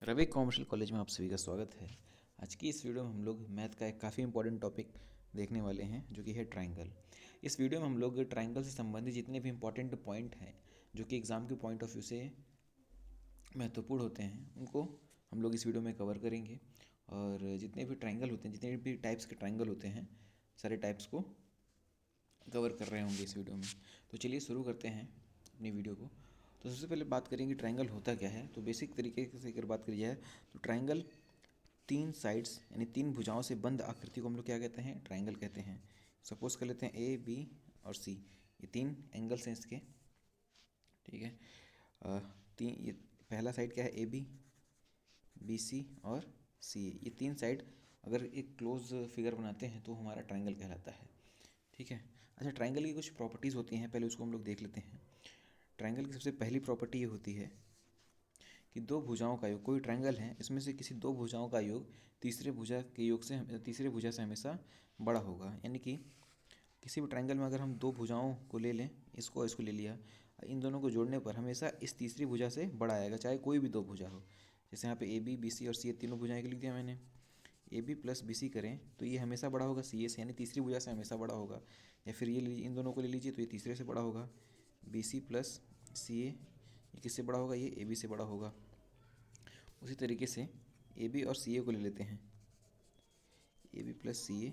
Ravi commercial college में आप सभी का स्वागत है। आज की इस वीडियो में हम लोग मैथ का एक काफ़ी इंपॉर्टेंट टॉपिक देखने वाले हैं जो कि है ट्राइंगल। इस वीडियो में हम लोग ट्राइंगल से संबंधित जितने भी इंपॉर्टेंट पॉइंट हैं जो कि एग्ज़ाम के पॉइंट ऑफ व्यू से महत्वपूर्ण होते हैं उनको हम लोग इस वीडियो में कवर करेंगे। और जितने भी ट्राइंगल होते हैं, जितने भी टाइप्स के ट्राइंगल होते हैं, सारे टाइप्स को कवर कर रहे होंगे इस वीडियो में। तो चलिए शुरू करते हैं अपनी वीडियो को। तो सबसे पहले बात करेंगे ट्राइंगल होता क्या है। तो बेसिक तरीके से अगर बात करी जाए तो ट्राइंगल तीन साइड्स यानी तीन भुजाओं से बंद आकृति को हम लोग क्या कहते हैं, ट्राइंगल कहते हैं। सपोज कर लेते हैं ए बी और सी, ये तीन एंगल्स हैं इसके, ठीक है। तीन, ये पहला साइड क्या है, ए बी, बी सी और सी। ये तीन साइड अगर एक क्लोज फिगर बनाते हैं तो हमारा ट्राइंगल कहलाता है, ठीक है। अच्छा, ट्राइंगल की कुछ प्रॉपर्टीज़ होती हैं, पहले उसको हम लोग देख लेते हैं। ट्राइंगल की सबसे पहली प्रॉपर्टी ये होती है कि दो भुजाओं का योग, कोई ट्राइंगल है इसमें से किसी दो भुजाओं का योग तीसरे भुजा के योग से तीसरे भुजा से हमेशा बड़ा होगा। यानी कि किसी भी ट्राइंगल में अगर हम दो भुजाओं को ले लें, इसको और इसको ले लिया, इन दोनों को जोड़ने पर हमेशा इस तीसरी भुजा से बड़ा आएगा, चाहे कोई भी दो भुजा हो। जैसे यहाँ पे ए बी, बी सी और सी, तीनों भुजाएं लिख दिया मैंने। A B plus B C करें तो ये हमेशा बड़ा होगा सी ए से, यानी तीसरी भुजा से हमेशा बड़ा होगा। या फिर ये इन दोनों को ले लीजिए तो ये तीसरे से बड़ा होगा। बी सी प्लस सी ए, ये किससे बड़ा होगा, ये ए बी से बड़ा होगा। उसी तरीके से ए बी और सी ए को ले लेते हैं। ए बी प्लस सी ए,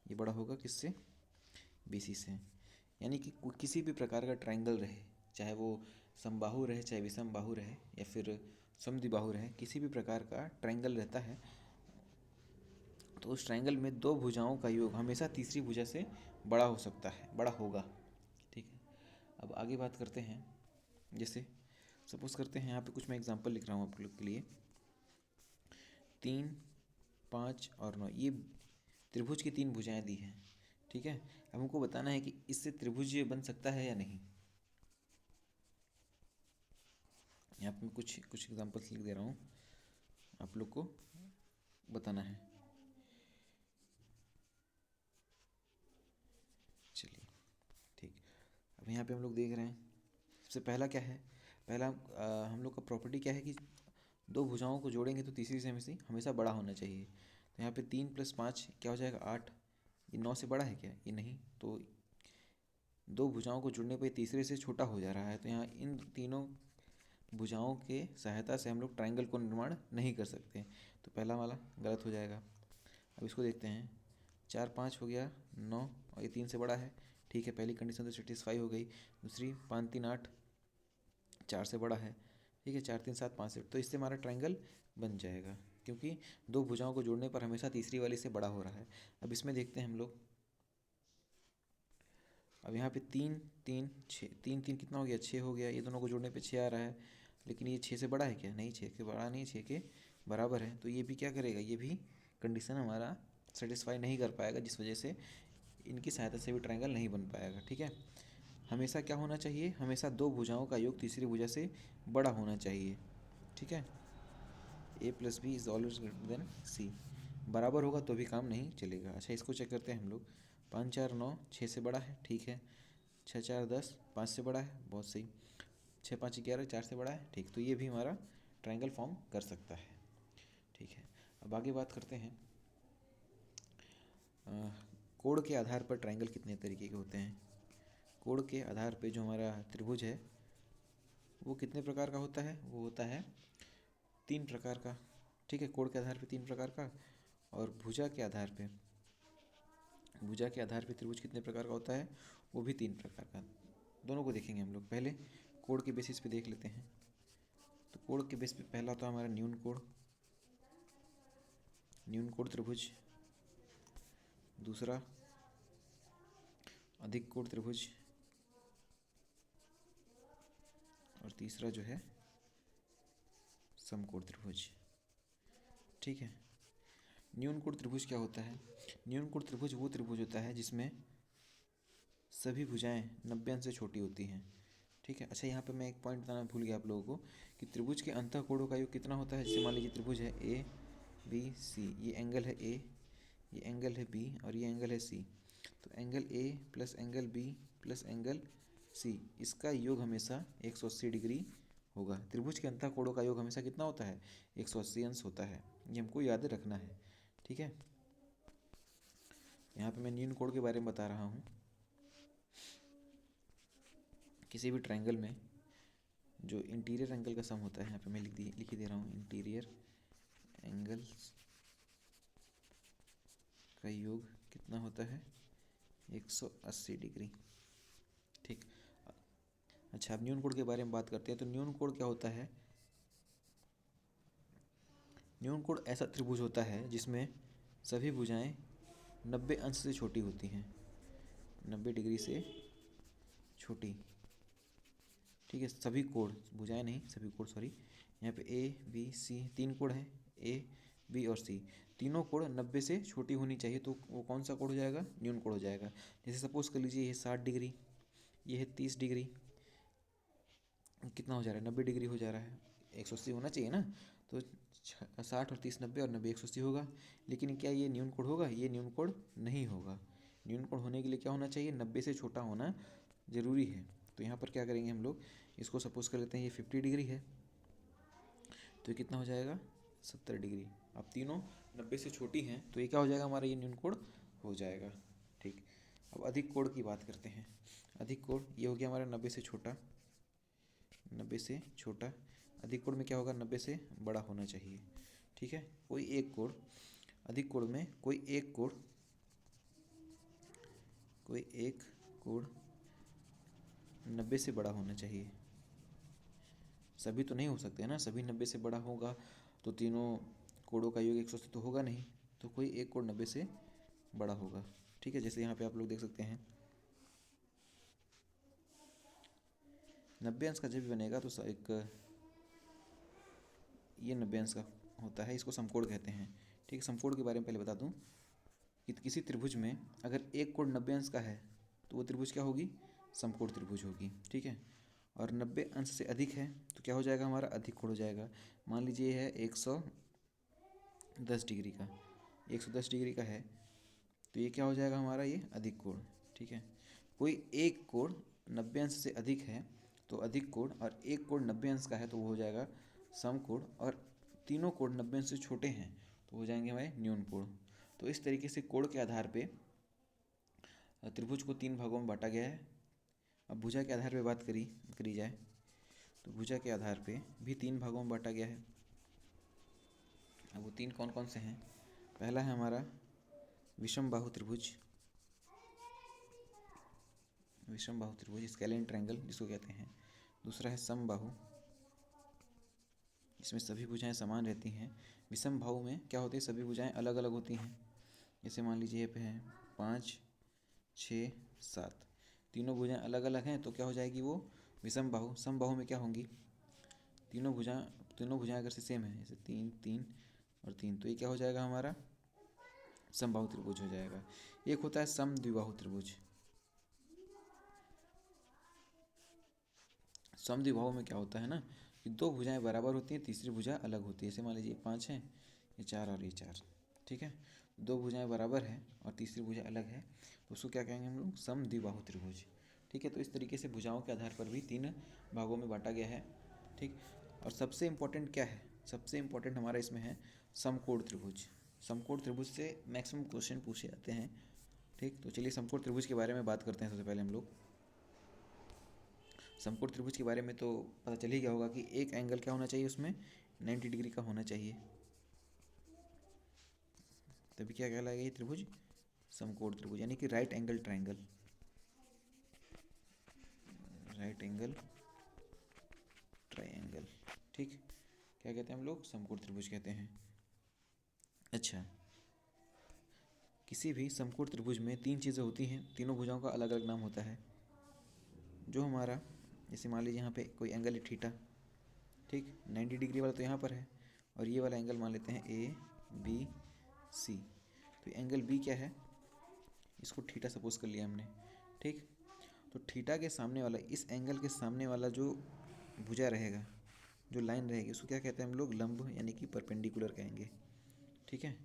ये बड़ा होगा किससे, बी सी से। यानी कि किसी भी प्रकार का ट्राइंगल रहे, चाहे वो समबाहु रहे, चाहे विषमबाहु रहे, या फिर समद्विबाहु रहे, किसी भी प्रकार का ट्राइंगल रहता है तो उस ट्राइंगल में दो भुजाओं का योग हमेशा तीसरी भुजा से बड़ा हो सकता है, बड़ा होगा, ठीक है। अब आगे बात करते हैं। जैसे सपोज करते हैं, यहाँ पे कुछ मैं एग्जांपल लिख रहा हूँ आप लोग के लिए। 3, 5 और 9, ये त्रिभुज की तीन भुजाएं दी हैं, ठीक है। अब हमको बताना है कि इससे त्रिभुज बन सकता है या नहीं। यहाँ पे मैं कुछ कुछ एग्जांपल्स लिख दे रहा हूँ, आप लोग को बताना है। चलिए, ठीक। अब यहाँ पे हम लोग देख रहे हैं, सबसे पहला क्या है, पहला हम लोग का प्रॉपर्टी क्या है कि दो भुजाओं को जोड़ेंगे तो तीसरी से हमेशा बड़ा होना चाहिए। तो यहाँ पे 3 + 5 क्या हो जाएगा, 8। ये 9 से बड़ा है क्या, ये नहीं। तो दो भुजाओं को जुड़ने पर तीसरे से छोटा हो जा रहा है, तो यहाँ इन तीनों भुजाओं के सहायता से हम लोग ट्राइंगल को निर्माण नहीं कर सकते। तो पहला वाला गलत हो जाएगा। अब इसको देखते हैं, 4, 5 हो गया, 9 और ये 3 से बड़ा है, ठीक है। पहली कंडीशन तो सेटिस्फाई हो गई। दूसरी 5, 3, 8, 4 से बड़ा है, ठीक है। 4, 3, 7, 5 से, तो इससे हमारा ट्राइंगल बन जाएगा, क्योंकि दो भुजाओं को जोड़ने पर हमेशा तीसरी वाली से बड़ा हो रहा है। अब इसमें देखते हैं हम लोग। अब यहाँ पे 3, 3, 6, 3, 3 कितना हो गया, 6 हो गया। ये दोनों को जोड़ने पे 6 आ रहा है, लेकिन ये 6 से बड़ा है क्या, नहीं, 6 के बड़ा नहीं, 6 के बराबर है। तो ये भी क्या करेगा, ये भी कंडीशन हमारा सेटिस्फाई नहीं कर पाएगा, जिस वजह से इनकी सहायता से भी ट्राइंगल नहीं बन पाएगा, ठीक है। हमेशा क्या होना चाहिए, हमेशा दो भुजाओं का योग तीसरी भुजा से बड़ा होना चाहिए, ठीक है। A plus B is always greater than C, बराबर होगा तो भी काम नहीं चलेगा। अच्छा, इसको चेक करते हैं हम लोग। 5, 4, 9, 6 से बड़ा है, ठीक है। 6, 4, 10, 5 से बड़ा है, बहुत सही। 6, 5, 11, 4 से बड़ा है, ठीक। तो ये भी हमारा ट्राइंगल फॉर्म कर सकता है, ठीक है। अब आगे बात करते हैं, कोण के आधार पर ट्राइंगल कितने तरीके के होते हैं। कोण के आधार पर जो हमारा त्रिभुज है वो कितने प्रकार का होता है, वो होता है 3 प्रकार का, ठीक है। कोण के आधार पर 3 प्रकार का, और भुजा के आधार पे, भुजा के आधार पे त्रिभुज कितने प्रकार का होता है, वो भी 3 प्रकार का। दोनों को देखेंगे हम लोग। पहले कोण के बेसिस पे देख लेते हैं। तो कोण के बेस पे पहला होता है हमारा न्यून कोण, न्यून कोण त्रिभुज। दूसरा अधिक कोण त्रिभुज, और तीसरा जो है समकोण त्रिभुज, ठीक है। न्यून कोण त्रिभुज क्या होता है, न्यून कोण त्रिभुज वो त्रिभुज होता है जिसमें सभी भुजाएं 90 अंश से छोटी होती हैं, ठीक है। अच्छा, यहाँ पे मैं एक पॉइंट बताना भूल गया आप लोगों को कि त्रिभुज के अंतःकोणों का योग कितना होता है। जैसे मान लीजिए त्रिभुज है ए बी सी, ये एंगल है ए, ये एंगल है बी और ये एंगल है सी। तो angle A plus angle B plus angle C, इसका योग हमेशा 180 डिग्री होगा। त्रिभुज के अंतः कोणों का योग हमेशा कितना होता है? 180 अंश होता है। ये हमको याद रखना है, ठीक है। यहाँ पे मैं न्यून कोण के बारे में बता रहा हूँ। किसी भी ट्रायंगल में जो इंटीरियर एंगल का सम होता है, यहाँ पे मैं लिख ही दे रहा हूँ, इंटीरियर एंगल्स का योग कितना होता है? 180 डिग्री, ठीक। अच्छा, अब न्यून कोण के बारे में बात करते हैं। तो न्यून कोण क्या होता है? न्यून कोण ऐसा त्रिभुज होता है जिसमें सभी भुजाएं 90 अंश से छोटी होती हैं, 90 डिग्री से छोटी, ठीक है। सभी कोण, भुजाएं नहीं, सभी कोण, सॉरी। यहाँ पे ए बी सी तीन कोण हैं, ए बी और सी, तीनों कोण 90 से छोटी होनी चाहिए। तो वो कौन सा कोण हो जाएगा? न्यून कोण हो जाएगा। जैसे सपोज कर लीजिए ये 60 डिग्री, ये है 30 डिग्री, कितना हो जा रहा है? 90 डिग्री हो जा रहा है। 180 होना चाहिए ना, तो 60 और 30 90 और 90 180 होगा। लेकिन क्या ये न्यून कोण होगा? ये न्यून कोण नहीं होगा। न्यून कोण होने के लिए क्या होना चाहिए? 90 से छोटा होना ज़रूरी है। तो यहाँ पर क्या करेंगे हम लोग, इसको सपोज कर लेते हैं ये 50 डिग्री है, तो ये कितना हो जाएगा? 70 डिग्री। अब तीनों 90 से छोटी हैं, तो ये क्या हो जाएगा हमारा? ये न्यून कोण हो जाएगा, ठीक। अब अधिक कोण की बात करते हैं। अधिक कोण ये हो गया हमारा 90 से छोटा, 90 से छोटा। अधिक कोण में क्या होगा? 90 से बड़ा होना चाहिए, ठीक है। कोई एक कोण, अधिक कोण में कोई एक कोण 90 से बड़ा होना चाहिए। सभी तो नहीं हो सकते हैं ना, सभी 90 से बड़ा होगा तो तीनों कोणों का योग 180 तो होगा नहीं। तो कोई एक कोण 90 से बड़ा होगा, ठीक है। जैसे यहाँ पे आप लोग देख सकते हैं 90 अंश का जब भी बनेगा तो एक ये 90 अंश का होता है, इसको समकोण कहते हैं, ठीक है। समकोण के बारे में पहले बता दूं कि किसी त्रिभुज में अगर एक कोण 90 अंश का है तो वो त्रिभुज क्या होगी? समकोण त्रिभुज होगी, ठीक है। और 90 अंश से अधिक है तो क्या हो जाएगा हमारा? अधिक कोण हो जाएगा। मान लीजिए ये है 110 डिग्री का, 110 डिग्री का है, तो ये क्या हो जाएगा हमारा? ये अधिक कोण, ठीक है। कोई एक कोण 90 अंश से अधिक है तो अधिक कोण, और एक कोण 90 अंश का है तो वो हो जाएगा समकोण, और तीनों कोण 90 अंश से छोटे हैं तो हो जाएंगे हमारे न्यून कोण। तो इस तरीके से कोण के आधार पे त्रिभुज को 3 भागों में बांटा गया है। अब भुजा के आधार पे बात करी जाए तो भुजा के आधार पे भी 3 भागों में बांटा गया है। अब वो 3 कौन कौन से हैं? पहला है हमारा विषम बाहु त्रिभुज, विषम बाहु त्रिभुज, स्केलिन ट्रायंगल जिसको कहते हैं। दूसरा है समबाहु, इसमें सभी भुजाएं समान रहती हैं। विषम बाहु में क्या होती है? सभी भुजाएं अलग अलग होती हैं। जैसे मान लीजिए ये पे है 5 6 7, तीनों भुजाएं अलग अलग हैं तो क्या हो जाएगी वो? विषम बाहु। समबाहु में क्या होंगी? तीनों भुजाएं अगर से सेम है, जैसे 3 3 और 3, तो ये क्या हो जाएगा हमारा? समबाहु त्रिभुज हो जाएगा। एक होता है समद्विबाहु त्रिभुज। समद्विबाहु में क्या होता है ना कि दो भुजाएं बराबर होती हैं, तीसरी भुजा अलग होती है। जैसे मान लीजिए 5 है, ये 4 और ये 4, ठीक है। दो भुजाएं बराबर है और तीसरी भुजा अलग है तो उसको क्या कहेंगे हम लोग? समद्विबाहु त्रिभुज, ठीक है। तो इस तरीके से भुजाओं के आधार पर भी 3 भागों में बांटा गया है, ठीक। और सबसे इम्पोर्टेंट क्या है? सबसे इम्पोर्टेंट हमारा इसमें है समकोण त्रिभुज। समकोण त्रिभुज से मैक्सिमम क्वेश्चन पूछे जाते हैं, ठीक। तो चलिए समकोण त्रिभुज के बारे में बात करते हैं। सबसे पहले हम लोग समकोण त्रिभुज के बारे में तो पता चल ही गया होगा कि एक एंगल क्या होना चाहिए उसमें? 90 डिग्री का होना चाहिए, तभी क्या कहलाएगा ये त्रिभुज? समकोण त्रिभुज, यानी कि right angle triangle, right angle triangle, ठीक। क्या कहते हैं हम लोग? समकोण त्रिभुज कहते हैं। अच्छा, किसी भी समकोण त्रिभुज में 3 चीज़ें होती हैं, तीनों भुजाओं का अलग अलग नाम होता है। जो हमारा, जैसे मान लीजिए यहाँ पे कोई एंगल है थीटा, ठीक, 90 डिग्री वाला तो यहाँ पर है, और ये वाला एंगल मान लेते हैं ए बी सी। तो एंगल बी क्या है? इसको थीटा सपोज कर लिया हमने, ठीक। तो थीटा के सामने वाला, इस एंगल के सामने वाला जो भुजा रहेगा, जो लाइन रहेगी, उसको क्या कहते हैं हम लोग? लंब, यानी कि परपेंडिकुलर कहेंगे, ठीक है।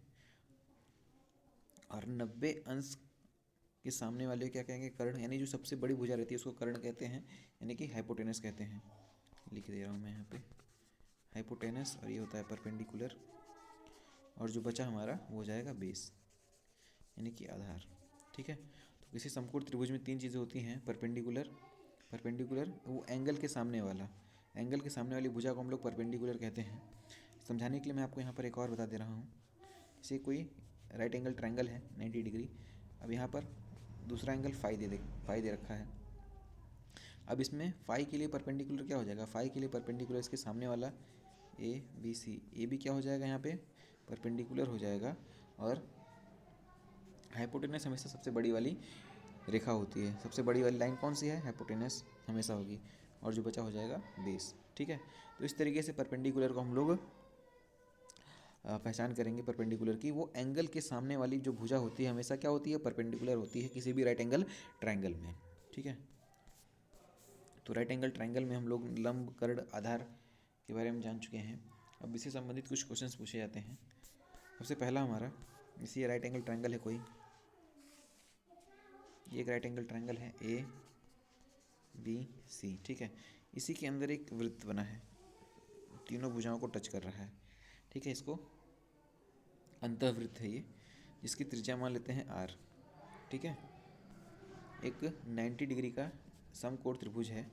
और 90 अंश के सामने वाले क्या कहेंगे? कर्ण, यानी जो सबसे बड़ी भुजा रहती है उसको कर्ण कहते हैं, यानी कि हाइपोटेनस कहते हैं। लिख दे रहा हूँ मैं यहाँ पे, हाइपोटेनस, और ये होता है परपेंडिकुलर, और जो बचा हमारा वो हो जाएगा बेस यानी कि आधार। ठीक है, तो किसी समकोण त्रिभुज में तीन चीज़ें होती हैं, परपेंडिकुलर वो एंगल के सामने वाला, एंगल के सामने वाली भुजा को हम लोग परपेंडिकुलर कहते हैं। समझाने के लिए मैं आपको यहाँ पर एक और बता दे रहा हूँ। जैसे कोई राइट एंगल ट्रायंगल है 90 डिग्री, अब यहाँ पर दूसरा एंगल फाई दे रखा है। अब इसमें फाई के लिए परपेंडिकुलर क्या हो जाएगा, फाई के लिए परपेंडिकुलर इसके सामने वाला ए बी सी, ए भी क्या हो जाएगा यहाँ पे परपेंडिकुलर हो जाएगा, और हाइपोटेनस हमेशा सबसे बड़ी वाली रेखा होती है, सबसे बड़ी वाली लाइन कौन सी है, हाइपोटेनस हमेशा होगी, और जो बचा हो जाएगा बेस। ठीक है, तो इस तरीके से परपेंडिकुलर को हम लोग पहचान करेंगे परपेंडिकुलर की, वो एंगल के सामने वाली जो भुजा होती है हमेशा क्या होती है, परपेंडिकुलर होती है किसी भी राइट एंगल ट्रायंगल में। ठीक है, तो राइट एंगल ट्रायंगल में हम लोग लंब, कर्ण, आधार के बारे में जान चुके हैं। अब इससे संबंधित कुछ क्वेश्चंस पूछे जाते हैं। सबसे पहला हमारा, इसी राइट एंगल ट्रायंगल है कोई, ये एक राइट एंगल ट्रायंगल है ए बी सी। ठीक है, इसी के अंदर एक वृत्त बना है, तीनों भुजाओं को टच कर रहा है। ठीक है, इसको अंतःवृत्त है ये, जिसकी त्रिज्या मान लेते हैं आर। ठीक है, एक 90 डिग्री का समकोण त्रिभुज है,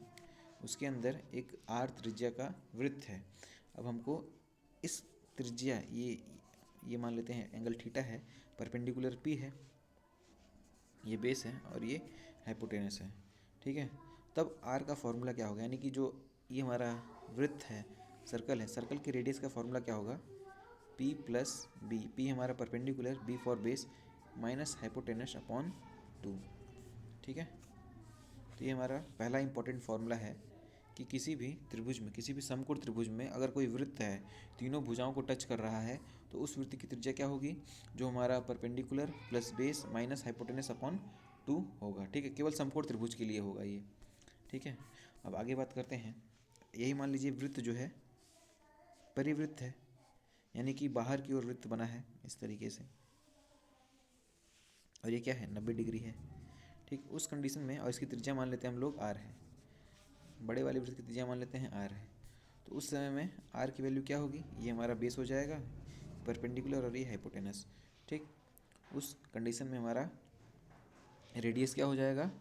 उसके अंदर एक आर त्रिज्या का वृत्त है। अब हमको इस त्रिज्या, ये मान लेते हैं एंगल थीटा है, परपेंडिकुलर पी है, ये बेस है और ये हाइपोटेनस है। ठीक है, तब आर का फॉर्मूला क्या होगा, यानी कि जो ये हमारा वृत्त है, सर्कल है, सर्कल के रेडियस का फॉर्मूला क्या होगा, पी प्लस बी, पी हमारा perpendicular, B for base, minus hypotenuse upon 2। ठीक है, तो ये हमारा पहला इंपॉर्टेंट फार्मूला है कि किसी भी त्रिभुज में, किसी भी समकोण त्रिभुज में अगर कोई वृत्त है, तीनों भुजाओं को टच कर रहा है, तो उस वृत्त की त्रिज्या क्या होगी, जो हमारा perpendicular plus base minus hypotenuse upon 2 होगा। ठीक है, केवल समकोण त्रिभुज के लिए होगा ये। ठीक है, अब आगे बात करते हैं। यही मान लीजिए वृत्त जो है परिवृत्त है, यानी कि बाहर की ओर वृत्त बना है इस तरीके से, और ये क्या है 90 डिग्री है। ठीक, उस कंडीशन में, और इसकी त्रिज्या मान लेते हैं हम लोग आर है, बड़े वाले वृत्त की त्रिज्या मान लेते हैं आर है, तो उस समय में आर की वैल्यू क्या होगी, ये हमारा बेस हो जाएगा परपेंडिकुलर और ये हाइपोटेनस। ठीक, उस कंडीशन में हमारा रेडियस क्या हो जाएगा,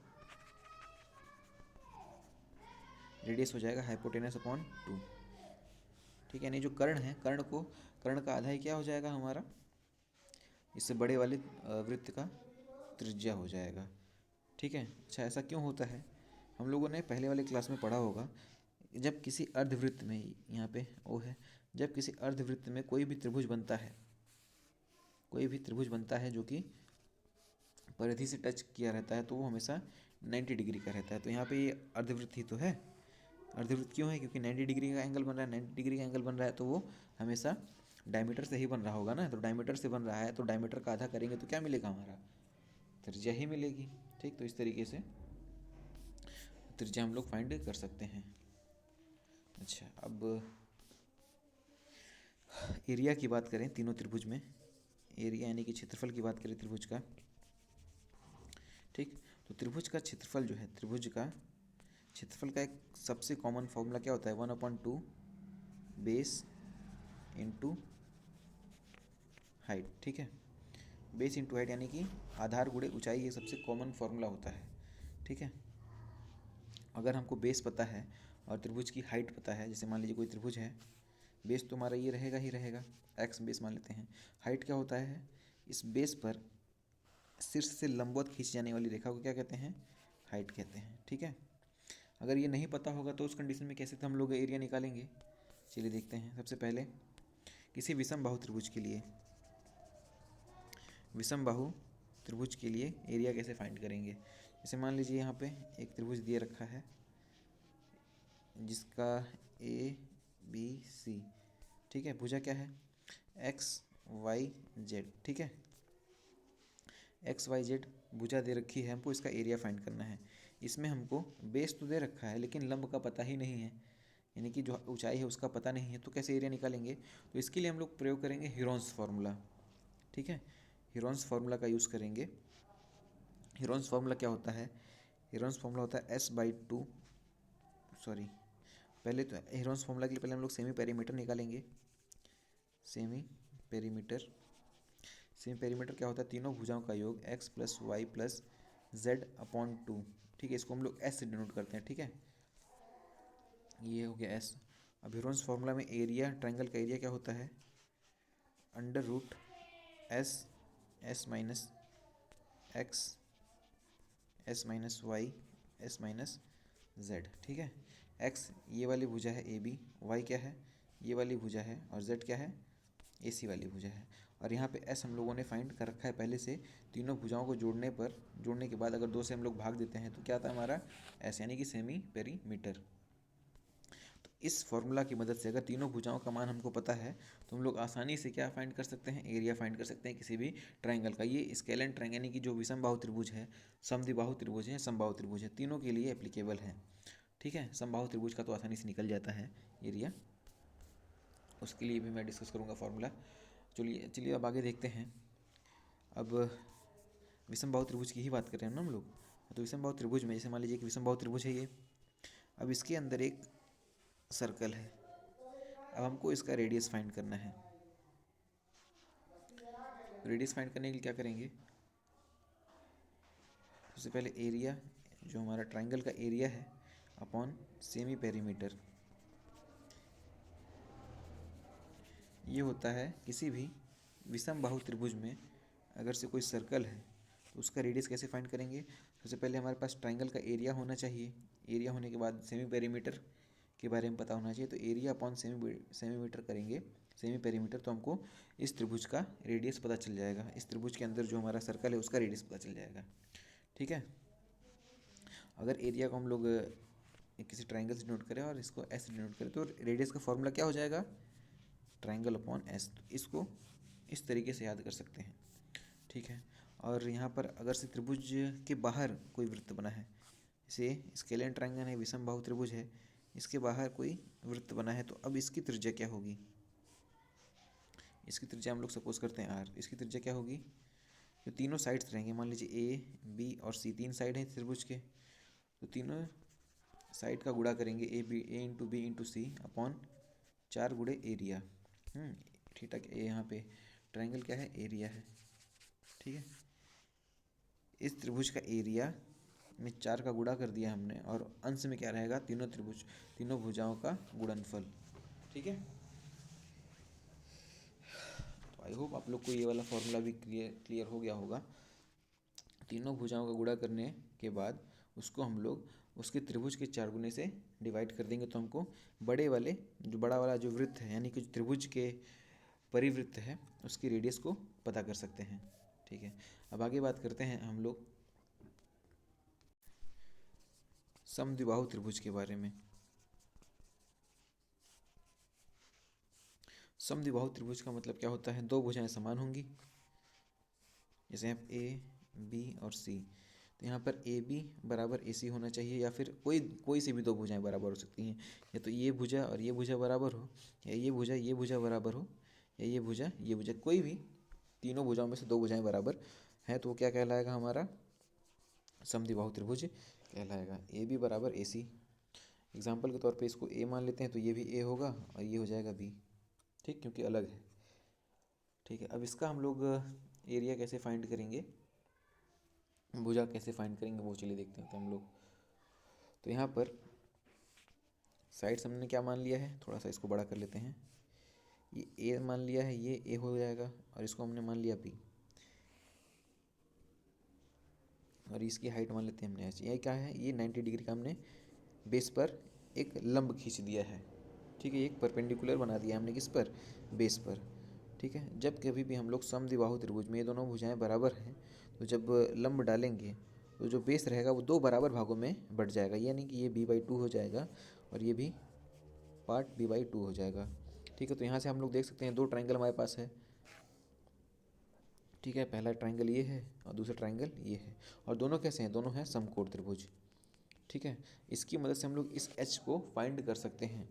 रेडियस हो जाएगा हाइपोटेनस अपॉन 2। ठीक है, यानी जो कर्ण है, कर्ण का आधा ही क्या हो जाएगा हमारा, इससे बड़े वाले वृत्त का त्रिज्या हो जाएगा। ठीक है, अच्छा ऐसा क्यों होता है, हम लोगों ने पहले वाले क्लास में पढ़ा होगा, जब किसी अर्धवृत्त में, यहाँ पे ओ है, जब किसी अर्धवृत्त में कोई भी त्रिभुज बनता है, कोई भी त्रिभुज बनता है जो कि परिधि से टच किया रहता है, तो वो हमेशा 90 डिग्री का रहता है। तो यहाँ पे ये अर्धवृत्त ही तो है, अर्धवृत्त क्यों है, क्योंकि 90 डिग्री का एंगल बन रहा है, 90 डिग्री का एंगल बन रहा है, तो वो हमेशा डायमीटर से ही बन रहा होगा ना, तो डायमीटर से बन रहा है, तो डायमीटर का आधा करेंगे तो क्या मिलेगा, हमारा त्रिज्या ही मिलेगी। ठीक, तो इस तरीके से त्रिज्या हम लोग फाइंड कर सकते हैं। अच्छा, अब एरिया की बात करें तीनों त्रिभुज में, एरिया यानी कि क्षेत्रफल की बात करें त्रिभुज का। ठीक, तो त्रिभुज का क्षेत्रफल जो है, त्रिभुज का क्षेत्रफल का एक सबसे कॉमन फॉर्मूला क्या होता है, 1/2 बेस इंटू हाइट। ठीक है, बेस इंटू हाइट यानी कि आधार गुणे ऊंचाई, ये सबसे कॉमन फॉर्मूला होता है। ठीक है, अगर हमको बेस पता है और त्रिभुज की हाइट पता है, जैसे मान लीजिए कोई त्रिभुज है, बेस तो हमारा ये रहेगा ही रहेगा, एक्स बेस मान लेते हैं। हाइट क्या होता है, इस बेस पर शीर्ष से लंबवत खींची जाने वाली रेखा को क्या कहते हैं, हाइट कहते हैं। ठीक है, अगर ये नहीं पता होगा तो उस कंडीशन में कैसे हम लोग एरिया निकालेंगे, चलिए देखते हैं। सबसे पहले किसी विषम बाहु त्रिभुज के लिए, विषम बाहु त्रिभुज के लिए एरिया कैसे फाइंड करेंगे। जैसे मान लीजिए यहाँ पे एक त्रिभुज दिए रखा है जिसका ए बी सी, ठीक है, भुजा क्या है एक्स वाई जेड। ठीक है, एक्स वाई जेड भुजा दे रखी है, हमको इसका एरिया फाइंड करना है। इसमें हमको बेस तो दे रखा है लेकिन लंब का पता ही नहीं है, यानी कि जो ऊंचाई है उसका पता नहीं है, तो कैसे एरिया निकालेंगे, तो इसके लिए हम लोग प्रयोग करेंगे हीरोन्स फार्मूला। ठीक है, हीरोन्स फार्मूला का यूज़ करेंगे। हीरोन्स फार्मूला क्या होता है, हीरोन्स फार्मूला होता है S/2, सॉरी पहले तो हेरोन्स फॉर्मूला के लिए पहले हम लोग सेमी पेरीमीटर निकालेंगे। सेमी पेरीमीटर क्या होता है? तीनों भुजाओं का योग x plus Y plus Z upon 2। ठीक है, इसको हम लोग s से डिनोट करते हैं। ठीक है, ये हो गया s। अब हेरोन्स फॉर्मूला में एरिया, ट्रायंगल का एरिया क्या होता है? Under root S minus X, S minus Y, S minus Z. ठीक है, एक्स ये वाली भुजा है ए बी, वाई क्या है? ये वाली भुजा है, और जेड क्या है? ए सी वाली भुजा है। और यहाँ पे एस हम लोगों ने फाइंड कर रखा है पहले से। तीनों भुजाओं को जोड़ने के बाद अगर 2 से हम लोग भाग देते हैं तो क्या आता है हमारा? एस, यानी कि सेमी पेरीमीटर। तो इस फॉर्मूला की मदद से अगर तीनों भुजाओं का मान हमको पता है तो हम लोग आसानी से क्या फाइंड कर सकते हैं? एरिया फाइंड कर सकते हैं किसी भी ट्रायंगल का। ये स्केलेन ट्रायंगल यानी कि जो विषमबाहु त्रिभुज है, समद्विबाहु त्रिभुज है, समबाहु त्रिभुज है, तीनों के लिए एप्लीकेबल है। ठीक है, समबाहु त्रिभुज का तो आसानी से निकल जाता है एरिया, उसके लिए भी मैं डिस्कस करूँगा फॉर्मूला। चलिए अब आगे देखते हैं। अब विषमबाहु त्रिभुज की ही बात कर रहे हैं ना हम लोग। तो विषमबाहु त्रिभुज में जैसे मान लीजिए कि विषमबाहु त्रिभुज है ये, अब इसके अंदर एक सर्कल है। अब हमको इसका रेडियस फाइंड करना है। रेडियस फाइंड करने के लिए क्या करेंगे? सबसे पहले एरिया, जो हमारा ट्रायंगल का एरिया है, अपॉन सेमी पेरीमीटर। ये होता है किसी भी विषमबाहु त्रिभुज में अगर से कोई सर्कल है तो उसका रेडियस कैसे फाइंड करेंगे? सबसे पहले हमारे पास ट्रायंगल का एरिया होना चाहिए। एरिया होने के बाद सेमी पेरीमीटर के बारे में पता होना चाहिए। तो एरिया अपॉन सेमी मीटर करेंगे, सेमी पेरीमीटर, तो हमको इस त्रिभुज का रेडियस पता चल जाएगा। इस त्रिभुज के अंदर जो हमारा सर्कल है उसका रेडियस पता चल जाएगा। ठीक है, अगर एरिया को हम लोग किसी ट्रायंगल से डिनोट करें और इसको एस डिनोट करें तो रेडियस का फॉर्मूला क्या हो जाएगा? Triangle upon S. तो इसको इस तरीके से याद कर सकते हैं। ठीक है, और यहाँ पर अगर से त्रिभुज के बाहर कोई वृत्त बना है, जैसे स्केलेन ट्रायंगल है, विषमबाहु त्रिभुज है, इसके बाहर कोई वृत्त बना है, तो अब इसकी त्रिज्या क्या होगी? इसकी त्रिज्या हम लोग सपोज करते हैं आर। इसकी त्रिज्या क्या होगी? जो तीनों साइड्स रहेंगे, मान लीजिए ए बी और सी, 3 साइड हैं त्रिभुज के, तो तीनों साइड का गुणा करेंगे, ए इंटू बी इंटू सी अपॉन 4 गुणे एरिया। थीटा ए, यहाँ पे ट्रायंगल क्या है? एरिया है। ठीक है, इस त्रिभुज का एरिया में 4 का गुणा कर दिया हमने, और अंश में क्या रहेगा? तीनों भुजाओं का गुणनफल। ठीक है, तो आई होप आप लोग को ये वाला फॉर्मूला भी क्लियर हो गया होगा। तीनों भुजाओं का गुणा करने के बाद उसको हम लोग उसके त्रिभुज के 4 गुने से डिवाइड कर देंगे, तो हमको बड़ा वाला जो वृत्त है, यानी कि त्रिभुज के परिवृत्त है, उसकी रेडियस को पता कर सकते हैं। ठीक है, अब आगे बात करते हैं हम लोग समद्विबाहु त्रिभुज के बारे में। समद्विबाहु त्रिभुज का मतलब क्या होता है? 2 भुजाएं समान होंगी, जैसे यहाँ ए बी और सी, तो यहाँ पर ए बी बराबर ए सी होना चाहिए, या फिर कोई सी भी 2 भुजाएं बराबर हो सकती हैं। या तो ये भुजा और ये भुजा बराबर हो, या ये भुजा बराबर हो, या ये भुजा, कोई भी तीनों भुजाओं में से 2 भुजाएं बराबर हैं, तो वो क्या कहलाएगा? हमारा समद्विबाहु त्रिभुज कहलाएगा। ए बी बराबर ए सी, एग्जाम्पल के तौर पे इसको ए मान लेते हैं, तो ये भी ए होगा और ये हो जाएगा बी। ठीक, क्योंकि अलग है। ठीक है, अब इसका हम लोग एरिया कैसे फाइंड करेंगे, भुजा कैसे फाइंड करेंगे, वो चलिए देखते हैं। तो हम लोग, तो यहाँ पर साइड्स हमने क्या मान लिया है? थोड़ा सा इसको बड़ा कर लेते हैं। ये ए मान लिया है, ये ए हो जाएगा, और इसको हमने मान लिया बी, और इसकी हाइट मान लेते हैं हमने ऐसे। ये क्या है? ये 90 डिग्री का हमने बेस पर एक लंब खींच दिया है। ठीक है, एक परपेंडिकुलर बना दिया हमने किस पर? बेस पर। ठीक है, जब कभी भी हम लोग समद्विबाहु त्रिभुज में ये दोनों भुजाएं बराबर हैं, तो जब लंब डालेंगे तो जो बेस रहेगा वो 2 बराबर भागों में बढ़ जाएगा, यानी कि ये b/2 हो जाएगा और ये भी पार्ट b/2 हो जाएगा। ठीक है, तो यहाँ से हम लोग देख सकते हैं 2 ट्रायंगल हमारे पास है। ठीक है, पहला ट्रायंगल ये है और दूसरा ट्रायंगल ये है, और दोनों कैसे हैं? दोनों हैं समकोण त्रिभुज। ठीक है, इसकी मदद से हम लोग इस एच को फाइंड कर सकते हैं।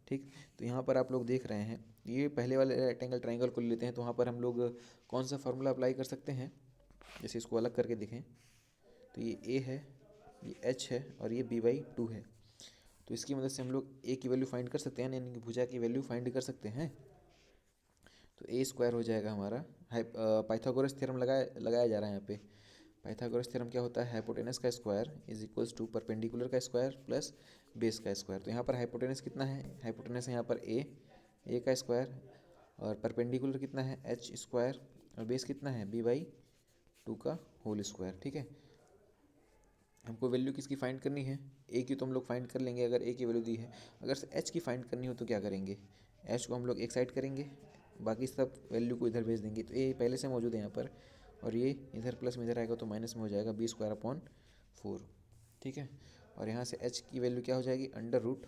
ठीक, तो यहाँ पर आप लोग देख रहे हैं, ये पहले वाले रेक्टेंगल ट्रायंगल को ले लेते हैं, तो वहाँ पर हम लोग कौन सा फार्मूला अप्लाई कर सकते हैं? जैसे इसको अलग करके देखें, तो ये ए है, ये एच है, और ये b/2 है। तो इसकी मदद से हम लोग ए की वैल्यू फाइंड कर सकते हैं, यानी कि भुजा की वैल्यू फाइंड कर सकते हैं। तो ए स्क्वायर हो जाएगा हमारा, पाइथागोरस थ्योरम लगाया जा रहा है यहाँ पे। पाइथागोरस थ्योरम क्या होता है, हाइपोटेनस का square is equals to perpendicular का स्क्वायर प्लस बेस का स्क्वायर। तो यहाँ पर हाइपोटेनस कितना है, हाइपोटेनस है यहाँ पर ए का स्क्वायर, और परपेंडिकुलर कितना है एच स्क्वायर, और बेस कितना है बी बाई टू का होल स्क्वायर। ठीक है, हमको वैल्यू किसकी फाइंड करनी है, ए की तो हम लोग फाइंड कर लेंगे अगर ए की वैल्यू दी है। अगर एच की फाइंड करनी हो तो क्या करेंगे, एच को हम लोग एक साइड करेंगे, बाकी सब वैल्यू को इधर भेज देंगे। तो ए पहले से मौजूद है यहाँ पर, और ये इधर प्लस में इधर आएगा तो माइनस में हो जाएगा बी स्क्वायर अपॉन 4। ठीक है, और यहाँ से एच की वैल्यू क्या हो जाएगी, under root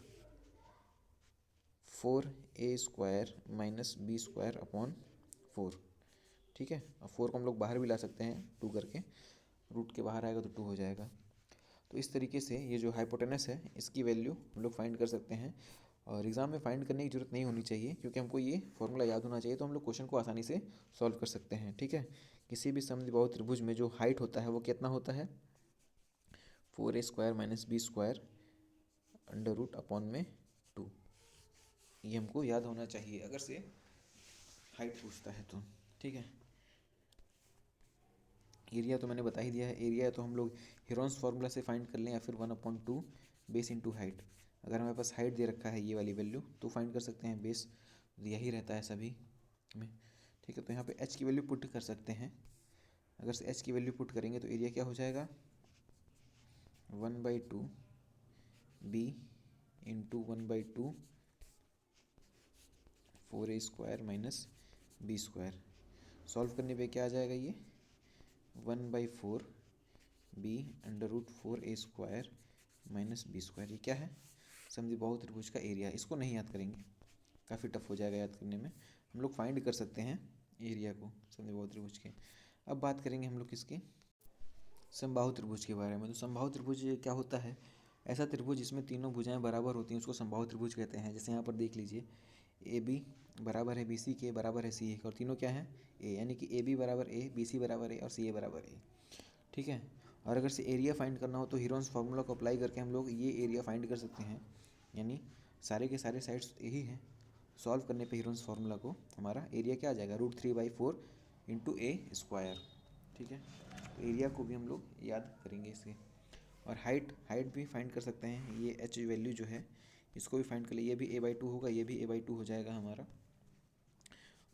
4a square minus B square upon 4। ठीक है, और 4 को हम लोग बाहर भी ला सकते हैं 2 करके, रूट के बाहर आएगा तो 2 हो जाएगा। तो इस तरीके से ये जो हाइपोटेनस है इसकी वैल्यू हम लोग फाइंड कर सकते हैं, और एग्ज़ाम में फाइंड करने की जरूरत नहीं होनी चाहिए, क्योंकि हमको ये फॉर्मूला याद होना चाहिए, तो हम लोग क्वेश्चन को आसानी से सॉल्व कर सकते हैं। ठीक है, किसी भी समद्विबाहु त्रिभुज में जो हाइट होता है वो कितना होता है, 4a square minus B square under root upon में 2। ये हमको याद होना चाहिए अगर से हाइट पूछता है तो। ठीक है, एरिया तो मैंने बता ही दिया है, एरिया तो हम लोग हीरोन्स फार्मूला से फाइंड कर लें, या फिर 1/2 बेस इंटू हाइट। अगर हमारे पास हाइट दे रखा है ये वाली वैल्यू तो फाइंड कर सकते हैं, बेस यही रहता है सभी में। ठीक है, तो यहाँ पे एच की वैल्यू पुट कर सकते हैं। अगर से एच की वैल्यू पुट करेंगे तो एरिया क्या हो जाएगा, 1/2 B into 1/2 4a square minus B square. Solve करने पे क्या आ जाएगा, ये 1/4 B under root 4a square minus B square. ये क्या है, समद्विबाहु त्रिभुज का एरिया। इसको नहीं याद करेंगे, काफ़ी टफ हो जाएगा याद करने में। हम लोग फाइंड कर सकते हैं एरिया को समद्विबाहु त्रिभुज के। अब बात करेंगे हम लोग किसकी, समबाहु त्रिभुज के बारे में। तो समबाहु त्रिभुज क्या होता है, ऐसा त्रिभुज जिसमें तीनों भुजाएं बराबर होती हैं उसको समबाहु त्रिभुज कहते हैं। जैसे यहाँ पर देख लीजिए, ए बी बराबर है बी सी के, बराबर है सी ए, और तीनों क्या हैं ए, यानी कि ए बी बराबर ए, बी सी बराबर ए, और सी ए बराबर ए। ठीक है, और अगर से एरिया फाइंड करना हो तो हीरोन्स फार्मूला को अप्लाई करके हम लोग ये एरिया फाइंड कर सकते हैं, यानी सारे के सारे साइड्स यही हैं। सॉल्व करने पे हीरोन्स फार्मूला को हमारा एरिया क्या आ जाएगा, √3/4 इंटू ए स्क्वायर। ठीक है, तो एरिया को भी हम लोग याद करेंगे इसके। और हाइट भी फाइंड कर सकते हैं, ये एच वैल्यू जो है इसको भी फाइंड कर लिए, ये भी a/2 होगा, ये भी a/2 हो जाएगा हमारा।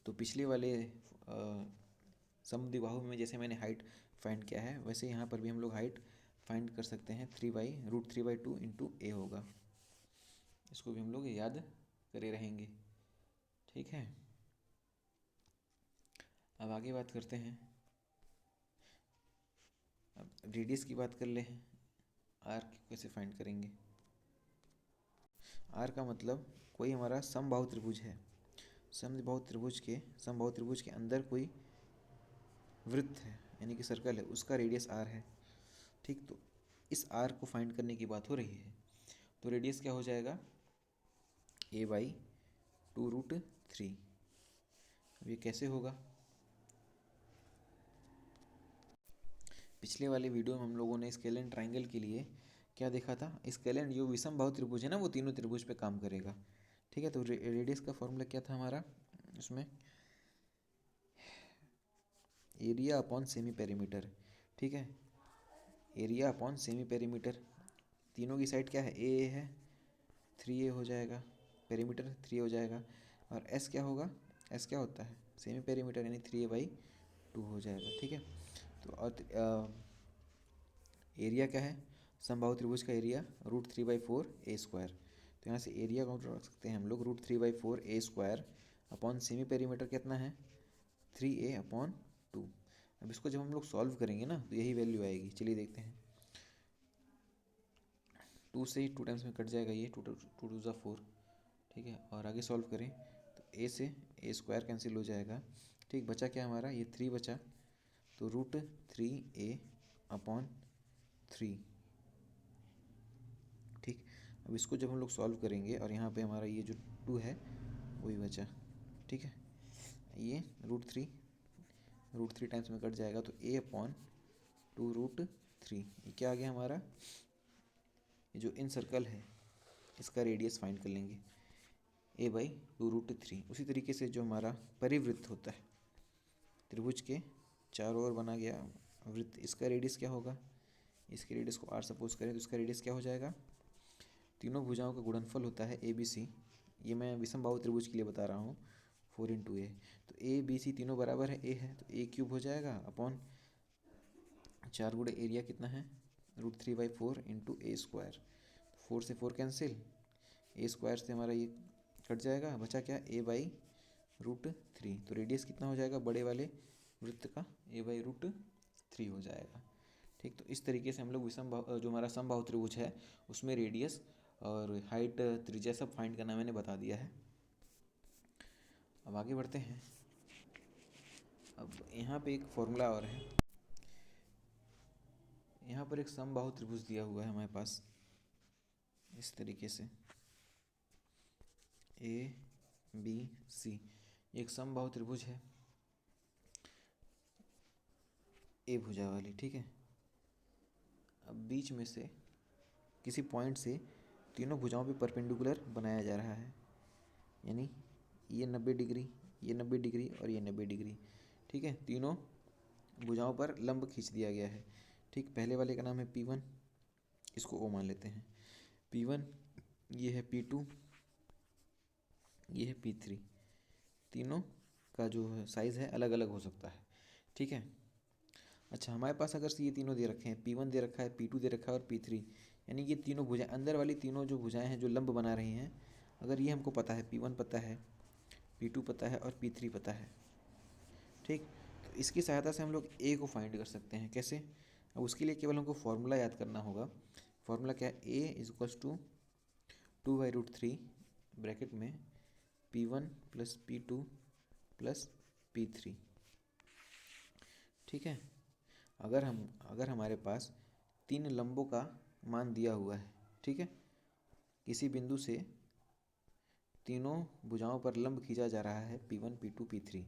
तो पिछले वाले समद्विबाहु में जैसे मैंने हाइट फाइंड किया है, वैसे यहाँ पर भी हम लोग हाइट फाइंड कर सकते हैं, √3/2 इंटू ए होगा। इसको भी हम लोग याद करे रहेंगे। ठीक है, अब आगे बात करते हैं, अब रेडियस की बात कर ले, आर कैसे फाइंड करेंगे। आर का मतलब कोई हमारा समबाहु त्रिभुज है, समबाहु त्रिभुज के अंदर कोई वृत्त है, यानी कि सर्कल है, उसका रेडियस आर है। ठीक, तो इस आर को फाइंड करने की बात हो रही है। तो रेडियस क्या हो जाएगा, a/2√3। अब ये कैसे होगा, पिछले वाले वीडियो में हम लोगों ने स्केलेन ट्राइंगल के लिए क्या देखा था, स्केलेन जो विषम बाहु त्रिभुज है ना वो तीनों त्रिभुज पे काम करेगा। ठीक है, तो रेडियस का फॉर्मूला क्या था हमारा, उसमें एरिया अपॉन सेमी पेरीमीटर। ठीक है, एरिया अपॉन सेमी पेरीमीटर, तीनों की साइड क्या है ए है, 3a हो जाएगा, पेरीमीटर 3 हो जाएगा। और एस क्या होगा, एस क्या होता है सेमी पेरीमीटर, यानी 3a/2 हो जाएगा। ठीक है, तो और एरिया क्या है, समबाहु त्रिभुज का एरिया √3/4 a स्क्वायर। तो यहाँ से एरिया को रख सकते हैं हम लोग √3/4 a square upon semi perimeter कितना है 3a/2। अब इसको जब हम लोग सॉल्व करेंगे ना तो यही वैल्यू आएगी। चलिए देखते हैं, 2 से ही 2 टाइम्स में कट जाएगा, ये 2×2 = 4। ठीक है, और आगे सॉल्व करें तो a से a स्क्वायर कैंसिल हो जाएगा। ठीक, बचा क्या हमारा, ये 3 बचा, तो √3a/3। ठीक, अब इसको जब हम लोग सॉल्व करेंगे और यहाँ पे हमारा ये जो 2 है वही बचा। ठीक है, ये √3 टाइम्स में कट जाएगा, तो a/2√3। ये क्या आ गया हमारा, ये जो इन सर्कल है इसका रेडियस फाइंड कर लेंगे a/2√3। उसी तरीके से जो हमारा परिवृत्त होता है, त्रिभुज के चारों ओर बना गया वृत्त, इसका रेडियस क्या होगा, इसके रेडियस को r सपोज करें तो इसका रेडियस क्या हो जाएगा, तीनों भुजाओं का गुणनफल होता है ABC, ये मैं विषमबाहु त्रिभुज के लिए बता रहा हूँ, 4 × a। तो ABC तीनों बराबर है, a है तो a³ हो जाएगा अपॉन 4 गुणे एरिया कितना है √3/4 × a²। 4 से 4 कैंसिल, a² से हमारा ये कट जाएगा, बचा क्या a/√3। तो रेडियस कितना हो जाएगा बड़े वाले वृत्त का, a/√3 हो जाएगा। ठीक, तो इस तरीके से हम लोग जो हमारा समबाहु त्रिभुज है उसमें रेडियस और हाइट, त्रिज्या सब फाइंड करना मैंने बता दिया है। अब आगे बढ़ते हैं। अब यहाँ पे एक फॉर्मूला और है, यहाँ पर एक समबाहु त्रिभुज दिया हुआ है हमारे पास इस तरीके से ABC, एक समबाहु त्रिभुज है A भुजा वाली। ठीक है, अब बीच में से किसी पॉइंट से तीनों भुजाओं पे परपेंडिकुलर बनाया जा रहा है, यानी ये 90 डिग्री, ये 90 डिग्री और ये 90 डिग्री। ठीक है, तीनों भुजाओं पर लंब खींच दिया गया है। ठीक, पहले वाले का नाम है P1, इसको O मान लेते हैं। P1 ये है, P2 ये है, P3। तीनों का जो साइज़ है अलग अलग हो सकता है। ठीक है, अच्छा हमारे पास अगर से ये तीनों दे रखे हैं, P1 दे रखा है, P2 दे रखा है और P3, यानी ये तीनों भुजाएं, अंदर वाली तीनों जो भुजाएं हैं जो लंब बना रही हैं, अगर ये हमको पता है, P1 पता है, P2 पता है और P3 पता है। ठीक, तो इसकी सहायता से हम लोग A को फाइंड कर सकते हैं। कैसे? अब उसके लिए केवल हमको फॉर्मूला याद करना होगा। फॉर्मूला क्या है, A = 2/√3 ब्रैकेट में P1 + P2 + P3। ठीक है, अगर हमारे पास 3 लंबों का मान दिया हुआ है, ठीक है, किसी बिंदु से तीनों भुजाओं पर लंब खींचा जा रहा है, P1 P2 P3।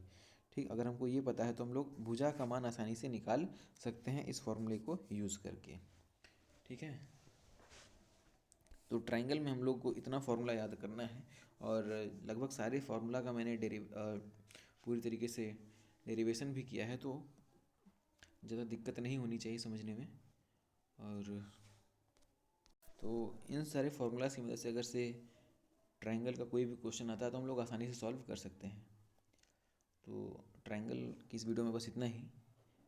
ठीक, अगर हमको ये पता है तो हम लोग भुजा का मान आसानी से निकाल सकते हैं इस फॉर्मूले को यूज़ करके। ठीक है, तो ट्राइंगल में हम लोग को इतना फॉर्मूला याद करना है और लगभग सारे फार्मूला का मैंने पूरी तरीके से डेरिवेशन भी किया है, तो ज़्यादा दिक्कत नहीं होनी चाहिए समझने में। और तो इन सारे फार्मूलाज की मदद से अगर से ट्राइंगल का कोई भी क्वेश्चन आता है तो हम लोग आसानी से सॉल्व कर सकते हैं। तो ट्राइंगल की इस वीडियो में बस इतना ही,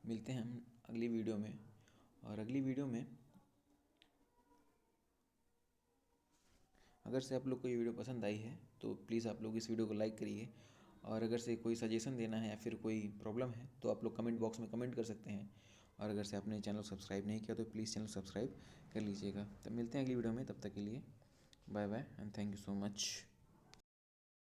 मिलते हैं हम अगली वीडियो में। और अगली वीडियो में अगर से आप लोग को ये वीडियो पसंद आई है तो प्लीज़ आप लोग इस वीडियो को लाइक करिए, और अगर से कोई सजेशन देना है या फिर कोई प्रॉब्लम है तो आप लोग कमेंट बॉक्स में कमेंट कर सकते हैं। और अगर से आपने चैनल सब्सक्राइब नहीं किया तो प्लीज़ चैनल सब्सक्राइब कर लीजिएगा। तब मिलते हैं अगली वीडियो में, तब तक के लिए bye bye and thank you so much.